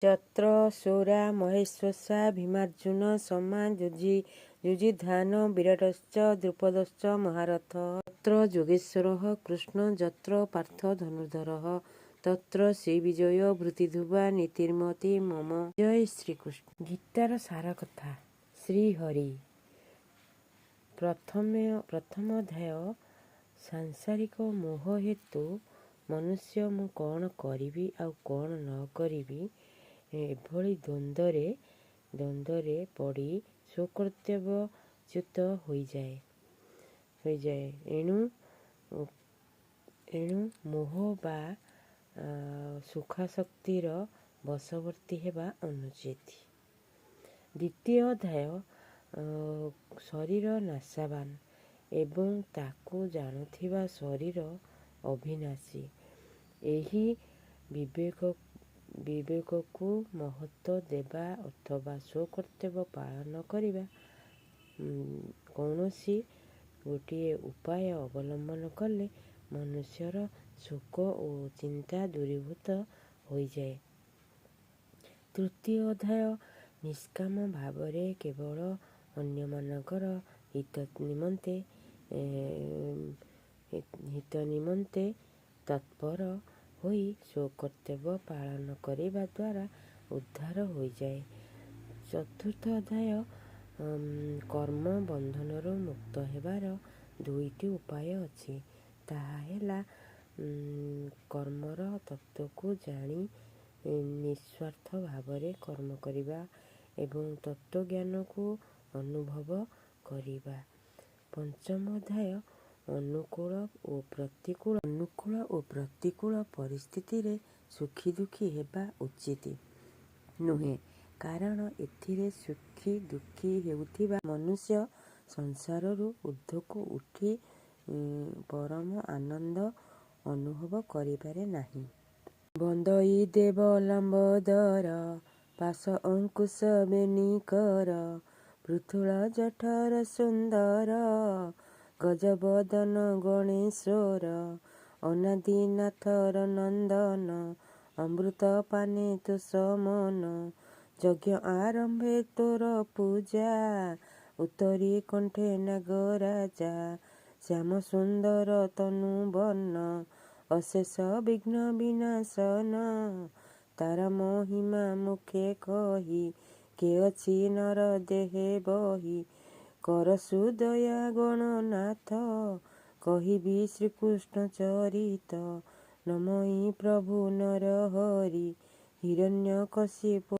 ଚତ୍ର ସୌରା ମହେଶ୍ୱସା ଭୀମାର୍ଜୁନ ସମା ଯୁଜିଧାନ ବିରାଟଶ୍ଚ ଦ୍ରୁପଦଶ୍ଚ ମହାରଥ। ତତ୍ର ଯୋଗେଶ୍ୱରଃ କୃଷ୍ଣ ଯତ୍ର ପାର୍ଥ ଧନୁର୍ଧରଃ ତତ୍ର ଶ୍ରୀବିଜୟ ଭୃତିଧୁବା ନୀତିର୍ମତି ମମ। ଜୟ ଶ୍ରୀକୃଷ୍ଣ। ଗୀତାର ସାର କଥା। ଶ୍ରୀହରି। ପ୍ରଥମ ଅଧ୍ୟାୟ। ସାଂସାରିକ ମୋହ ହେତୁ ମନୁଷ୍ୟ ମୁଁ କ'ଣ କରିବି ଆଉ କ'ଣ ନ କରିବି ଏଭଳି ଦ୍ୱନ୍ଦ୍ୱରେ ପଡ଼ି ସ୍ୱକର୍ତ୍ତବ୍ୟଚ୍ୟୁତ ହୋଇଯାଏ। ଏଣୁ ମୋହ ବା ସୁଖାସକ୍ତିର ବଶବର୍ତ୍ତୀ ହେବା ଅନୁଚିତ। ଦ୍ୱିତୀୟ ଅଧ୍ୟାୟ। ଶରୀର ନାଶବାନ ଏବଂ ତାକୁ ଜାଣୁଥିବା ଶରୀର ଅବିନାଶୀ। ଏହି ବିବେକକୁ ମହତ୍ତ୍ୱ ଦେବା ଅଥବା ସ୍ୱକର୍ତ୍ତବ୍ୟ ପାଳନ କରିବା କୌଣସି ଗୋଟିଏ ଉପାୟ ଅବଲମ୍ବନ କଲେ ମନୁଷ୍ୟର ଶୋକ ଓ ଚିନ୍ତା ଦୂରୀଭୂତ ହୋଇଯାଏ। ତୃତୀୟ ଅଧ୍ୟାୟ। ନିଷ୍କାମ ଭାବରେ କେବଳ ଅନ୍ୟମାନଙ୍କର ହିତ ନିମନ୍ତେ ତତ୍ପର ହୋଇ ସ୍ୱକର୍ତ୍ତବ୍ୟ ପାଳନ କରିବା ଦ୍ୱାରା ଉଦ୍ଧାର ହୋଇଯାଏ। ଚତୁର୍ଥ ଅଧ୍ୟାୟ। କର୍ମ ବନ୍ଧନରୁ ମୁକ୍ତ ହେବାର ଦୁଇଟି ଉପାୟ ଅଛି। ତାହା ହେଲା କର୍ମର ତତ୍ତ୍ୱକୁ ଜାଣି ନିଃସ୍ୱାର୍ଥ ଭାବରେ କର୍ମ କରିବା ଏବଂ ତତ୍ତ୍ୱଜ୍ଞାନକୁ ଅନୁଭବ କରିବା। ପଞ୍ଚମ ଅଧ୍ୟାୟ। ଅନୁକୂଳ ଓ ପ୍ରତିକୂଳ ପରିସ୍ଥିତିରେ ସୁଖୀ ଦୁଃଖୀ ହେବା ଉଚିତ ନୁହେଁ, କାରଣ ଏଥିରେ ସୁଖୀ ଦୁଃଖୀ ହେଉଥିବା ମନୁଷ୍ୟ ସଂସାରରୁ ଊର୍ଦ୍ଧ୍ୱକୁ ଉଠି ପରମ ଆନନ୍ଦ ଅନୁଭବ କରିପାରେ ନାହିଁ। ବନ୍ଦଇ ଦେବ ଲମ୍ବୋଦର ପାଶ ଅଙ୍କୁଶ ବେନିକର ପୃଥୁଳ ଜଠର ସୁନ୍ଦର ଗଜବଦନ ଗଣେଶ୍ୱର ଅନାଦିନାଥର ନନ୍ଦନ ଅମୃତ ପାନେ ତୋଷ ମନ ଯଜ୍ଞ ଆରମ୍ଭେ ତୋର ପୂଜା ଉତ୍ତରୀ କଣ୍ଠେ ନାଗରାଜା ଶ୍ୟାମ ସୁନ୍ଦର ତନୁ ବର୍ଣ୍ଣ ଅଶେଷ ବିଘ୍ନ ବିନାଶନ ତାର ମହିମା ମୁଖେ କହି କେ ଅଛି ନର ଦେହେ ବହି କର ସୁଦୟା ଗଣନାଥ କହିବି ଶ୍ରୀକୃଷ୍ଣ ଚରିତ ନମଇ ପ୍ରଭୁ ନର ହରି ହିରଣ୍ୟକଶିପ